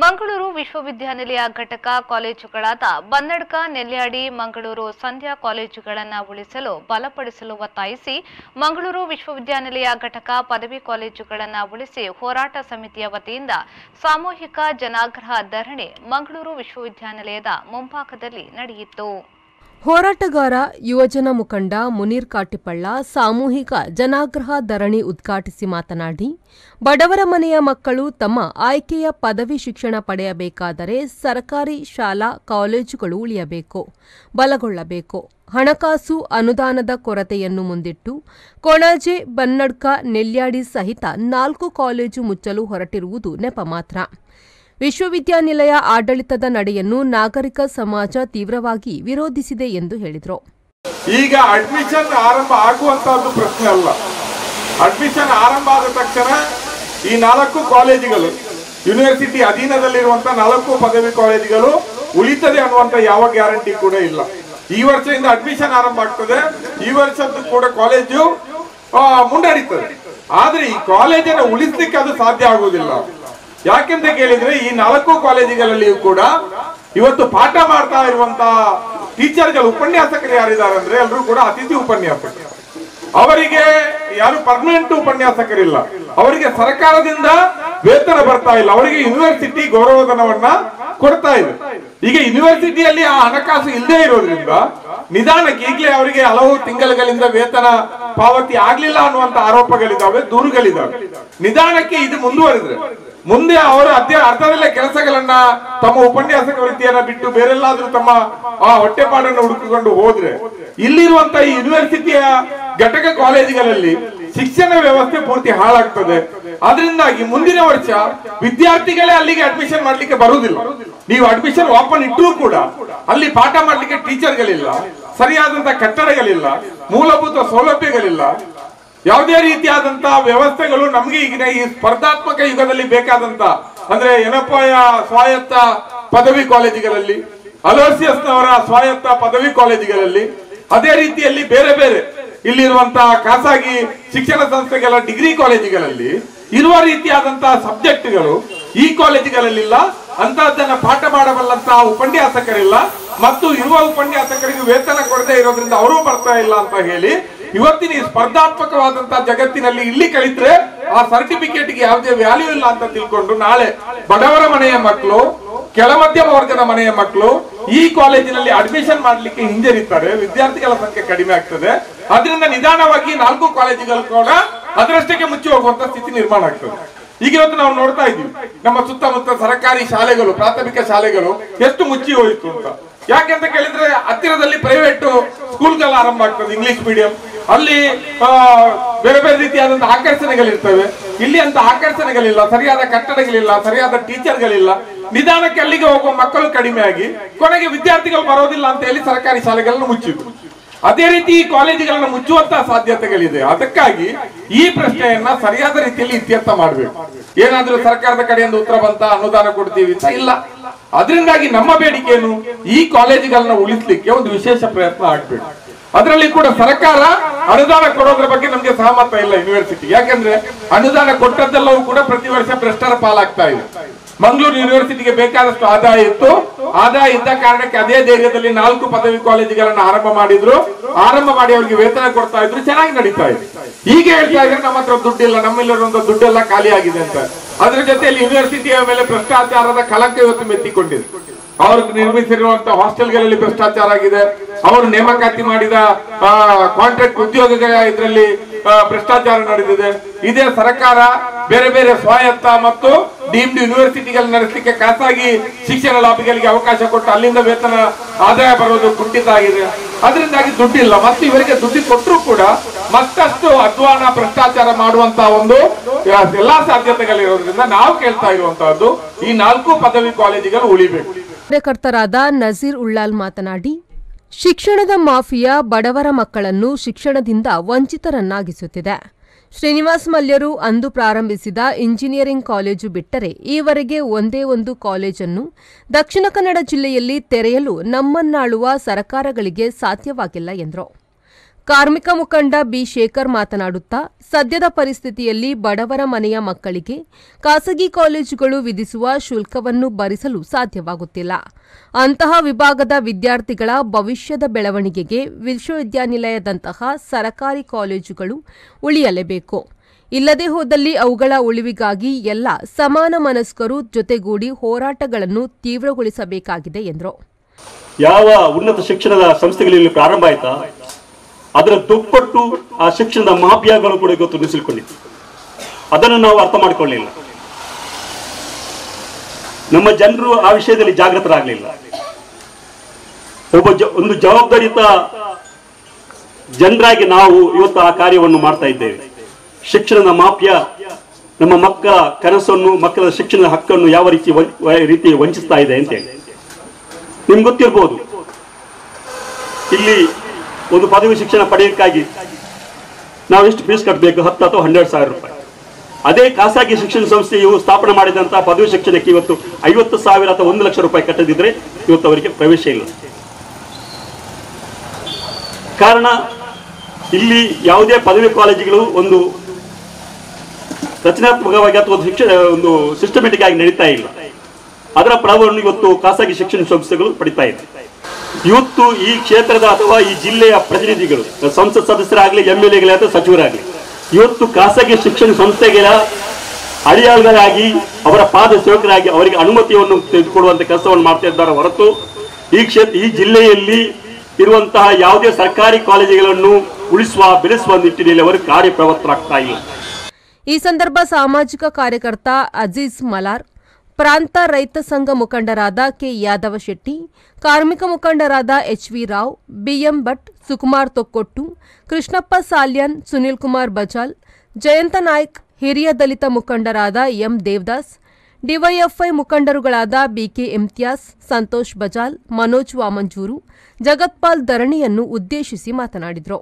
ಮಂಗಳೂರು ವಿಶ್ವವಿದ್ಯಾನಿಲಯ ಘಟಕ ಕಾಲೇಜುಗಳಾದ ಬನ್ನಡ್ಕ, ನೆಲ್ಯಾಡಿ, ಮಂಗಳೂರು ಸಂಧ್ಯಾ ಕಾಲೇಜುಗಳನ್ನು ಉಳಿಸಲು ಬಲಪಡಿಸಲು ಒತ್ತಾಯಿಸಿ ಮಂಗಳೂರು ವಿಶ್ವವಿದ್ಯಾನಿಲಯ ಘಟಕ ಪದವಿ ಕಾಲೇಜುಗಳನ್ನು ಉಳಿಸಿ ಹೋರಾಟ ಸಮಿತಿಯ ವತಿಯಿಂದ ಸಾಮೂಹಿಕ ಜನಾಗ್ರಹ ಧರಣಿ ಮಂಗಳೂರು ವಿಶ್ವವಿದ್ಯಾನಿಲಯದ ಮುಂಭಾಗದಲ್ಲಿ ನಡೆಯಿತು. ಹೋರಾಟಗಾರ ಯುವಜನ ಮುಖಂಡ ಮುನೀರ್ ಕಾಟಿಪಳ್ಳ ಸಾಮೂಹಿಕ ಜನಾಗ್ರಹ ಧರಣಿ ಉದ್ಘಾಟಿಸಿ ಮಾತನಾಡಿ, ಬಡವರ ಮನೆಯ ಮಕ್ಕಳು ತಮ್ಮ ಆಯ್ಕೆಯ ಪದವಿ ಶಿಕ್ಷಣ ಪಡೆಯಬೇಕಾದರೆ ಸರ್ಕಾರಿ ಶಾಲಾ ಕಾಲೇಜುಗಳು ಉಳಿಯಬೇಕು, ಬಲಗೊಳ್ಳಬೇಕು. ಹಣಕಾಸು ಅನುದಾನದ ಕೊರತೆಯನ್ನು ಮುಂದಿಟ್ಟು ಕೊಣಾಜೆ, ಬನ್ನಡ್ಕ, ನೆಲ್ಯಾಡಿ ಸಹಿತ 4 ಕಾಲೇಜು ಮುಚ್ಚಲು ಹೊರಟಿರುವುದು ನೆಪ ಮಾತ್ರ. ವಿಶ್ವವಿದ್ಯಾನಿಲಯ ಆಡಳಿತದ ನಡೆಯನ್ನು ನಾಗರಿಕ ಸಮಾಜ ತೀವ್ರವಾಗಿ ವಿರೋಧಿಸಿದೆ ಎಂದು ಹೇಳಿದರು. ಈಗ ಅಡ್ಮಿಷನ್ ಆರಂಭ ಆಗುವಂತಹದ್ದು ಪ್ರಶ್ನೆ ಅಲ್ಲ. ಅಡ್ಮಿಷನ್ ಆರಂಭ ಆದ ತಕ್ಷಣ ಈ 4 ಕಾಲೇಜುಗಳು, ಯೂನಿವರ್ಸಿಟಿ ಅಧೀನದಲ್ಲಿರುವಂತಹ 4 ಪದವಿ ಕಾಲೇಜುಗಳು ಉಳಿತದೆ ಅನ್ನುವಂತ ಯಾವ ಗ್ಯಾರಂಟಿ ಕೂಡ ಇಲ್ಲ. ಈ ವರ್ಷದಿಂದ ಅಡ್ಮಿಷನ್ ಆರಂಭ ಆಗ್ತದೆ, ಈ ವರ್ಷದ್ದು ಕೂಡ ಕಾಲೇಜು ಮುಂದಡಿತದೆ. ಆದ್ರೆ ಈ ಕಾಲೇಜನ್ನು ಉಳಿಸ್ಲಿಕ್ಕೆ ಅದು ಸಾಧ್ಯ ಆಗುವುದಿಲ್ಲ. ಯಾಕೆಂತ ಕೇಳಿದ್ರೆ ಈ 4 ಕಾಲೇಜುಗಳಲ್ಲಿಯೂ ಕೂಡ ಇವತ್ತು ಪಾಠ ಮಾಡ್ತಾ ಇರುವಂತಹ ಟೀಚರ್ಗಳು, ಉಪನ್ಯಾಸಕರು ಯಾರಿದ್ದಾರೆ ಅಂದ್ರೆ ಎಲ್ಲರೂ ಕೂಡ ಅತಿಥಿ ಉಪನ್ಯಾಸಕರು. ಅವರಿಗೆ ಯಾರು ಪರ್ಮನೆಂಟ್ ಉಪನ್ಯಾಸಕರಿಲ್ಲ, ಅವರಿಗೆ ಸರ್ಕಾರದಿಂದ ವೇತನ ಬರ್ತಾ ಇಲ್ಲ, ಅವರಿಗೆ ಯೂನಿವರ್ಸಿಟಿ ಗೌರವಧನವನ್ನ ಕೊಡ್ತಾ ಇದೆ. ಈಗ ಯೂನಿವರ್ಸಿಟಿಯಲ್ಲಿ ಆ ಹಣಕಾಸು ಇಲ್ಲದೆ ಇರೋದ್ರಿಂದ ನಿಧಾನಕ್ಕೆ ಈಗಲೇ ಅವರಿಗೆ ಹಲವು ತಿಂಗಳುಗಳಿಂದ ವೇತನ ಪಾವತಿ ಆಗ್ಲಿಲ್ಲ ಅನ್ನುವಂತ ಆರೋಪಗಳಿದ್ದಾವೆ, ದೂರುಗಳಿದ್ದಾವೆ. ನಿಧಾನಕ್ಕೆ ಇದು ಮುಂದುವರಿದ್ರೆ ಮುಂದೆ ಅವರು ಅರ್ಥದಲ್ಲೇ ಕೆಲಸಗಳನ್ನ, ತಮ್ಮ ಉಪನ್ಯಾಸಕ ವೃತ್ತಿಯನ್ನ ಬಿಟ್ಟು ಬೇರೆಲ್ಲಾದ್ರೂ ತಮ್ಮ ಹೊಟ್ಟೆಪಾಡನ್ನು ಹುಡುಕಿಕೊಂಡು ಹೋದ್ರೆ ಇಲ್ಲಿರುವಂತಹ ಈ ಯೂನಿವರ್ಸಿಟಿಯ ಘಟಕ ಕಾಲೇಜುಗಳಲ್ಲಿ ಶಿಕ್ಷಣ ವ್ಯವಸ್ಥೆ ಪೂರ್ತಿ ಹಾಳಾಗ್ತದೆ. ಅದರಿಂದಾಗಿ ಮುಂದಿನ ವರ್ಷ ವಿದ್ಯಾರ್ಥಿಗಳೇ ಅಲ್ಲಿಗೆ ಅಡ್ಮಿಷನ್ ಮಾಡ್ಲಿಕ್ಕೆ ಬರುವುದಿಲ್ಲ. ನೀವು ಅಡ್ಮಿಷನ್ ಓಪನ್ ಇಟ್ಟರೂ ಕೂಡ ಅಲ್ಲಿ ಪಾಠ ಮಾಡ್ಲಿಕ್ಕೆ ಟೀಚರ್ಗಳಿಲ್ಲ, ಸರಿಯಾದಂತಹ ಕಟ್ಟಡಗಳಿಲ್ಲ, ಮೂಲಭೂತ ಸೌಲಭ್ಯಗಳಿಲ್ಲ, ಯಾವುದೇ ರೀತಿಯಾದಂತಹ ವ್ಯವಸ್ಥೆಗಳು ನಮ್ಗೆ ಈಗಿನ ಈ ಸ್ಪರ್ಧಾತ್ಮಕ ಯುಗದಲ್ಲಿ ಬೇಕಾದಂತ ಅಂದ್ರೆ ಎನಪೋಯ ಸ್ವಾಯತ್ತ ಪದವಿ ಕಾಲೇಜುಗಳಲ್ಲಿ, ಅಲೋಸಿಯಸ್ನವರ ಸ್ವಾಯತ್ತ ಪದವಿ ಕಾಲೇಜುಗಳಲ್ಲಿ, ಅದೇ ರೀತಿಯಲ್ಲಿ ಬೇರೆ ಬೇರೆ ಇಲ್ಲಿರುವಂತಹ ಖಾಸಗಿ ಶಿಕ್ಷಣ ಸಂಸ್ಥೆಗಳ ಡಿಗ್ರಿ ಕಾಲೇಜುಗಳಲ್ಲಿ ಇರುವ ರೀತಿಯಾದಂತಹ ಸಬ್ಜೆಕ್ಟ್ಗಳು ಈ ಕಾಲೇಜುಗಳಲ್ಲಿಲ್ಲ. ಅಂತಹದ್ದನ್ನ ಪಾಠ ಮಾಡಬಲ್ಲಂತಹ ಉಪನ್ಯಾಸಕರಿಲ್ಲ, ಮತ್ತು ಇರುವ ಉಪನ್ಯಾಸಕರಿಗೆ ವೇತನ ಕೊಡದೇ ಇರೋದ್ರಿಂದ ಅವರು ಬರ್ತಾ ಇಲ್ಲ ಅಂತ ಹೇಳಿ ಇವತ್ತಿನ ಈ ಸ್ಪರ್ಧಾತ್ಮಕವಾದಂತಹ ಜಗತ್ತಿನಲ್ಲಿ ಇಲ್ಲಿ ಕಲಿತ್ರೆ ಆ ಸರ್ಟಿಫಿಕೇಟ್ಗೆ ಯಾವುದೇ ವ್ಯಾಲ್ಯೂ ಇಲ್ಲ ಅಂತ ತಿಳ್ಕೊಂಡು ನಾಳೆ ಬಡವರ ಮನೆಯ ಮಕ್ಕಳು, ಕೆಳ ಮಧ್ಯಮ ವರ್ಗದ ಮನೆಯ ಮಕ್ಕಳು ಈ ಕಾಲೇಜಿನಲ್ಲಿ ಅಡ್ಮಿಷನ್ ಮಾಡ್ಲಿಕ್ಕೆ ಹಿಂಜರಿತಾರೆ. ವಿದ್ಯಾರ್ಥಿಗಳ ಸಂಖ್ಯೆ ಕಡಿಮೆ ಆಗ್ತದೆ. ಅದರಿಂದ ನಿಧಾನವಾಗಿ 4 ಕಾಲೇಜುಗಳು ಕೂಡ ಅದರಷ್ಟಕ್ಕೆ ಮುಚ್ಚಿ ಹೋಗುವಂತ ಸ್ಥಿತಿ ನಿರ್ಮಾಣ ಆಗ್ತದೆ. ಈಗ ಇವತ್ತು ನಾವು ನೋಡ್ತಾ ಇದ್ದೀವಿ ನಮ್ಮ ಸುತ್ತಮುತ್ತ ಸರ್ಕಾರಿ ಶಾಲೆಗಳು, ಪ್ರಾಥಮಿಕ ಶಾಲೆಗಳು ಎಷ್ಟು ಮುಚ್ಚಿ ಹೋಯಿತು ಅಂತ. ಯಾಕೆಂತ ಕೇಳಿದ್ರೆ ಹತ್ತಿರದಲ್ಲಿ ಪ್ರೈವೇಟ್ ಸ್ಕೂಲ್ಗಳು ಆರಂಭ ಆಗ್ತದೆ, ಇಂಗ್ಲಿಷ್ ಮೀಡಿಯಂ. ಅಲ್ಲಿ ಬೇರೆ ಬೇರೆ ರೀತಿಯಾದಂತಹ ಆಕರ್ಷಣೆಗಳಿರ್ತವೆ. ಇಲ್ಲಿ ಅಂತ ಆಕರ್ಷಣೆಗಳಿಲ್ಲ, ಸರಿಯಾದ ಕಟ್ಟಡಗಳಿಲ್ಲ, ಸರಿಯಾದ ಟೀಚರ್ಗಳಿಲ್ಲ. ನಿಧಾನಕ್ಕೆ ಅಲ್ಲಿಗೆ ಹೋಗುವ ಮಕ್ಕಳು ಕಡಿಮೆ ಆಗಿ ಕೊನೆಗೆ ವಿದ್ಯಾರ್ಥಿಗಳು ಬರೋದಿಲ್ಲ ಅಂತ ಹೇಳಿ ಸರ್ಕಾರಿ ಶಾಲೆಗಳನ್ನು ಮುಚ್ಚಿದ್ರು. ಅದೇ ರೀತಿ ಈ ಕಾಲೇಜುಗಳನ್ನು ಮುಚ್ಚುವಂತಹ ಸಾಧ್ಯತೆಗಳಿದೆ. ಅದಕ್ಕಾಗಿ ಈ ಪ್ರಶ್ನೆಯನ್ನ ಸರಿಯಾದ ರೀತಿಯಲ್ಲಿ ಇತ್ಯರ್ಥ ಮಾಡಬೇಕು. ಏನಾದ್ರೂ ಸರ್ಕಾರದ ಕಡೆಯಿಂದ ಉತ್ತರ ಬಂತ, ಅನುದಾನ ಕೊಡ್ತೀವಿ ಅಂತ ಇಲ್ಲ. ಅದರಿಂದಾಗಿ ನಮ್ಮ ಬೇಡಿಕೆ ಏನು, ಈ ಕಾಲೇಜುಗಳನ್ನ ಉಳಿಸ್ಲಿಕ್ಕೆ ಒಂದು ವಿಶೇಷ ಪ್ರಯತ್ನ ಆಗ್ಬೇಕು. ಅದರಲ್ಲಿ ಕೂಡ ಸರ್ಕಾರ ಅನುದಾನ ಕೊಡೋದ್ರ ಬಗ್ಗೆ ನಮ್ಗೆ ಸಹಮತ ಇಲ್ಲ ಯೂನಿವರ್ಸಿಟಿ. ಯಾಕಂದ್ರೆ ಅನುದಾನ ಕೊಟ್ಟದ್ದೆಲ್ಲವೂ ಕೂಡ ಪ್ರತಿ ವರ್ಷ ಭ್ರಷ್ಟರ ಪಾಲಾಗ್ತಾ ಇದೆ. ಮಂಗಳೂರು ಯೂನಿವರ್ಸಿಟಿಗೆ ಬೇಕಾದಷ್ಟು ಆದಾಯ ಇತ್ತು. ಆದಾಯ ಇದ್ದ ಕಾರಣಕ್ಕೆ ಅದೇ ಧೈರ್ಯದಲ್ಲಿ 4 ಪದವಿ ಕಾಲೇಜುಗಳನ್ನ ಆರಂಭ ಮಾಡಿದ್ರು. ಆರಂಭ ಮಾಡಿ ಅವರಿಗೆ ವೇತನ ಕೊಡ್ತಾ ಇದ್ರು, ಚೆನ್ನಾಗಿ ನಡೀತಾ ಇದೆ. ಈಗ ಹೇಳ್ತಾ ಇದ್ರೆ ನಮ್ಮ ಹತ್ರ ದುಡ್ಡಿಲ್ಲ, ನಮ್ಮೆಲ್ಲರೂ ದುಡ್ಡೆಲ್ಲ ಖಾಲಿ ಆಗಿದೆ ಅಂತ. ಅದ್ರ ಜೊತೆಯಲ್ಲಿ ಯೂನಿವರ್ಸಿಟಿಯ ಮೇಲೆ ಭ್ರಷ್ಟಾಚಾರದ ಕಳಂಕ ಇವತ್ತು ಮೆತ್ತಿಕೊಂಡಿದೆ. ಅವರು ನಿರ್ಮಿಸಿರುವಂತಹ ಹಾಸ್ಟೆಲ್ಗಳಲ್ಲಿ ಭ್ರಷ್ಟಾಚಾರ ಆಗಿದೆ. ಅವರು ನೇಮಕಾತಿ ಮಾಡಿದ ಕಾಂಟ್ರಾಕ್ಟ್ ಉದ್ಯೋಗಗಳ ಇದರಲ್ಲಿ ಭ್ರಷ್ಟಾಚಾರ ನಡೆದಿದೆ. ಇದೇ ಸರ್ಕಾರ ಬೇರೆ ಬೇರೆ ಸ್ವಾಯತ್ತ ಮತ್ತು ಡೀಮ್ಡ್ ಯೂನಿವರ್ಸಿಟಿಗಳು ನಡೆಸಲಿಕ್ಕೆ ಖಾಸಗಿ ಶಿಕ್ಷಣ ಲಾಬಿಗಳಿಗೆ ಅವಕಾಶ ಕೊಟ್ಟು ಅಲ್ಲಿಂದ ವೇತನ ಆದಾಯ ಬರೋದು ಕುಂಠಿತ ಆಗಿದೆ. ಅದರಿಂದಾಗಿ ದುಡ್ಡಿಲ್ಲ. ಮತ್ತು ಇವರಿಗೆ ದುಡ್ಡು ಕೊಟ್ಟರು ಕೂಡ ಮತ್ತಷ್ಟು ಅಧ್ವಾನ ಭ್ರಷ್ಟಾಚಾರ ಮಾಡುವಂತಹ ಒಂದು ಎಲ್ಲಾ ಸಾಧ್ಯತೆಗಳಿರೋದ್ರಿಂದ ನಾವು ಕೇಳ್ತಾ ಇರುವಂತಹದ್ದು ಈ 4 ಪದವಿ ಕಾಲೇಜುಗಳು ಉಳಿಬೇಕು. ಕಾರ್ಯಕರ್ತರಾದ ನಜೀರ್ ಉಳ್ಳಾಲ್ ಮಾತನಾಡಿ, ಶಿಕ್ಷಣದ ಮಾಫಿಯಾ ಬಡವರ ಮಕ್ಕಳನ್ನು ಶಿಕ್ಷಣದಿಂದ ವಂಚಿತರನ್ನಾಗಿಸುತ್ತಿದೆ. ಶ್ರೀನಿವಾಸ್ ಮಲ್ಯರು ಅಂದು ಪ್ರಾರಂಭಿಸಿದ ಇಂಜಿನಿಯರಿಂಗ್ ಕಾಲೇಜು ಬಿಟ್ಟರೆ ಈವರೆಗೆ ಒಂದೇ ಒಂದು ಕಾಲೇಜನ್ನು ದಕ್ಷಿಣ ಕನ್ನಡ ಜಿಲ್ಲೆಯಲ್ಲಿ ತೆರೆಯಲು ನಮ್ಮನ್ನಾಳುವ ಸರ್ಕಾರಗಳಿಗೆ ಸಾಧ್ಯವಾಗಿಲ್ಲ ಎಂದರು. ಕಾರ್ಮಿಕ ಮುಖಂಡ ಬಿ ಶೇಖರ್ ಮಾತನಾಡುತ್ತಾ, ಸದ್ಯದ ಪರಿಸ್ಥಿತಿಯಲ್ಲಿ ಬಡವರ ಮನೆಯ ಮಕ್ಕಳಿಗೆ ಖಾಸಗಿ ಕಾಲೇಜುಗಳು ವಿಧಿಸುವ ಶುಲ್ಕವನ್ನು ಭರಿಸಲು ಸಾಧ್ಯವಾಗುತ್ತಿಲ್ಲ. ಅಂತಹ ವಿಭಾಗದ ವಿದ್ಯಾರ್ಥಿಗಳ ಭವಿಷ್ಯದ ಬೆಳವಣಿಗೆಗೆ ವಿಶ್ವವಿದ್ಯಾನಿಲಯದಂತಹ ಸರಕಾರಿ ಕಾಲೇಜುಗಳು ಉಳಿಯಲೇಬೇಕು. ಇಲ್ಲದೆ ಹೋದಲ್ಲಿ ಅವುಗಳ ಉಳಿವಿಗಾಗಿ ಎಲ್ಲ ಸಮಾನ ಮನಸ್ಕರು ಜೊತೆಗೂಡಿ ಹೋರಾಟಗಳನ್ನು ತೀವ್ರಗೊಳಿಸಬೇಕಾಗಿದೆ ಎಂದರು. ಯಾವ ಉನ್ನತ ಶಿಕ್ಷಣದ ಸಂಸ್ಥೆಗಳಲ್ಲಿ ಪ್ರಾರಂಭ ಆಯ್ತಾ ಅದರ ದುಪ್ಪಟ್ಟು ಆ ಶಿಕ್ಷಣದ ಮಾಫಿಯಾಗಳು ಕೂಡ ಇವತ್ತು ನುಸುಳಿಕೊಂಡಿತ್ತು. ಅದನ್ನು ನಾವು ಅರ್ಥ ಮಾಡಿಕೊಳ್ಳಲಿಲ್ಲ. ನಮ್ಮ ಜನರು ಆ ವಿಷಯದಲ್ಲಿ ಜಾಗೃತರಾಗಲಿಲ್ಲ. ಒಂದು ಜವಾಬ್ದಾರಿಯುತ ಜನರಾಗಿ ನಾವು ಇವತ್ತು ಆ ಕಾರ್ಯವನ್ನು ಮಾಡ್ತಾ ಇದ್ದೇವೆ. ಶಿಕ್ಷಣದ ಮಾಫಿಯಾ ನಮ್ಮ ಮಕ್ಕಳ ಕನಸನ್ನು, ಮಕ್ಕಳ ಶಿಕ್ಷಣದ ಹಕ್ಕನ್ನು ಯಾವ ರೀತಿ ವಂಚಿಸ್ತಾ ಇದೆ ಅಂತೇಳಿ ನಿಮ್ಗೆ ಗೊತ್ತಿರ್ಬೋದು. ಇಲ್ಲಿ ಒಂದು ಪದವಿ ಶಿಕ್ಷಣ ಪಡೆಯೋಕ್ಕಾಗಿ ನಾವು ಎಷ್ಟು ಫೀಸ್ ಕಟ್ಟಬೇಕು? 10 ಅಥವಾ 12 ಸಾವಿರ ರೂಪಾಯಿ. ಅದೇ ಖಾಸಗಿ ಶಿಕ್ಷಣ ಸಂಸ್ಥೆಯು ಸ್ಥಾಪನೆ ಮಾಡಿದಂತಹ ಪದವಿ ಶಿಕ್ಷಣಕ್ಕೆ ಇವತ್ತು 50,000 ಅಥವಾ 1 ಲಕ್ಷ ರೂಪಾಯಿ ಕಟ್ಟದಿದ್ರೆ ಇವತ್ತು ಅವರಿಗೆ ಪ್ರವೇಶ ಇಲ್ಲ. ಕಾರಣ ಇಲ್ಲಿ ಯಾವುದೇ ಪದವಿ ಕಾಲೇಜುಗಳು ಒಂದು ರಚನಾತ್ಮಕವಾಗಿ ಅಥವಾ ಒಂದು ಸಿಸ್ಟಮೆಟಿಕ್ ಆಗಿ ನಡೀತಾ ಇಲ್ಲ. ಅದರ ಪ್ರಭಾವವನ್ನು ಇವತ್ತು ಖಾಸಗಿ ಶಿಕ್ಷಣ ಸಂಸ್ಥೆಗಳು ಪಡಿತಾ ಇದೆ. ಇವತ್ತು ಈ ಕ್ಷೇತ್ರದ ಅಥವಾ ಈ ಜಿಲ್ಲೆಯ ಪ್ರತಿನಿಧಿಗಳು, ಸಂಸತ್ ಸದಸ್ಯರಾಗಲಿ, MLAಗಳೇ ಅಥವಾ ಸಚಿವರಾಗಲಿ, ಇವತ್ತು ಖಾಸಗಿ ಶಿಕ್ಷಣ ಸಂಸ್ಥೆಗಳ ಅಡಿಯಾಳುಗಳಾಗಿ, ಅವರ ಪಾದ ಸೇವಕರಾಗಿ ಅವರಿಗೆ ಅನುಮತಿಯನ್ನು ತೆಗೆದುಕೊಡುವಂತ ಕೆಲಸವನ್ನು ಮಾಡ್ತಾ ಇದ್ದಾರೆ ಹೊರತು ಈ ಜಿಲ್ಲೆಯಲ್ಲಿ ಇರುವಂತಹ ಯಾವುದೇ ಸರ್ಕಾರಿ ಕಾಲೇಜುಗಳನ್ನು ಉಳಿಸುವ, ಬೆಳೆಸುವ ನಿಟ್ಟಿನಲ್ಲಿ ಅವರು ಕಾರ್ಯಪ್ರವೃತ್ತರಾಗ್ತಾ ಇಲ್ಲ. ಈ ಸಂದರ್ಭ ಸಾಮಾಜಿಕ ಕಾರ್ಯಕರ್ತ ಅಜೀಜ್ ಮಲಾರ್, ಪ್ರಾಂತ ರೈತ ಸಂಘ ಮುಖಂಡರಾದ ಕೆ ಯಾದವ ಶೆಟ್ಟಿ, ಕಾರ್ಮಿಕ ಮುಖಂಡರಾದ HV ರಾವ್, BM ಭಟ್, ಸುಕುಮಾರ್ ತೊಕ್ಕೊಟ್ಟು, ಕೃಷ್ಣಪ್ಪ ಸಾಲ್ಯನ್, ಸುನಿಲ್ ಕುಮಾರ್ ಬಜಾಲ್, ಜಯಂತ ನಾಯ್ಕ್, ಹಿರಿಯ ದಲಿತ ಮುಖಂಡರಾದ M ದೇವದಾಸ್, ಡಿವೈಎಫ್ಐ ಮುಖಂಡರುಗಳಾದ BK ಇಮ್ತಿಯಾಸ್, ಸಂತೋಷ್ ಬಜಾಲ್, ಮನೋಜ್ ವಾಮಂಜೂರು, ಜಗತ್ಪಾಲ್ ಧರಣಿಯನ್ನು ಉದ್ದೇಶಿಸಿ ಮಾತನಾಡಿದರು.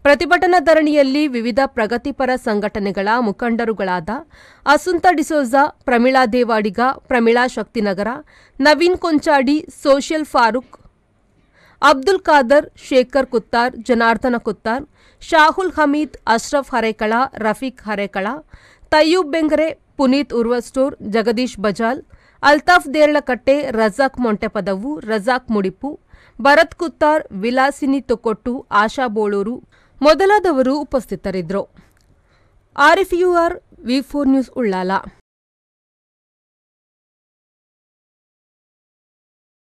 ಪ್ರತಿಭಟನಾ ಧರಣಿಯಲ್ಲಿ ವಿವಿಧ ಪ್ರಗತಿಪರ ಸಂಘಟನೆಗಳ ಮುಖಂಡರುಗಳಾದ ಅಸುಂತ ಡಿಸೋಜಾ, ಪ್ರಮೀಳಾ ದೇವಾಡಿಗ, ಪ್ರಮೀಳಾ ಶಕ್ತಿನಗರ, ನವೀನ್ ಕೊಂಚಾಡಿ, ಸೋಷಿಯಲ್ ಫಾರೂಕ್, ಅಬ್ದುಲ್ ಖಾದರ್, ಶೇಖರ್ ಕುತ್ತಾರ್, ಜನಾರ್ದನ ಕುತ್ತಾರ್, ಶಾಹುಲ್ ಹಮೀದ್, ಅಶ್ರಫ್ ಹರೇಕಳ, ರಫೀಕ್ ಹರೇಕಳ, ತಯ್ಯೂಬ್ ಬೆಂಗರೆ, ಪುನೀತ್ ಉರ್ವಸ್ಟೋರ್, ಜಗದೀಶ್ ಬಜಾಲ್, ಅಲ್ತಾಫ್ ದೇರ್ಲಕಟ್ಟೆ, ರಜಾಕ್ ಮೊಂಟೆಪದವು, ರಜಾಕ್ ಮುಡಿಪು, ಭರತ್ ಕುತ್ತಾರ್, ವಿಲಾಸಿನಿ ತೊಕ್ಕೊಟ್ಟು, ಆಶಾ ಬೋಳೂರು ಮೊದಲಾದವರು ಉಪಸ್ಥಿತರಿದ್ದರು. RFUR V4 news Ullal.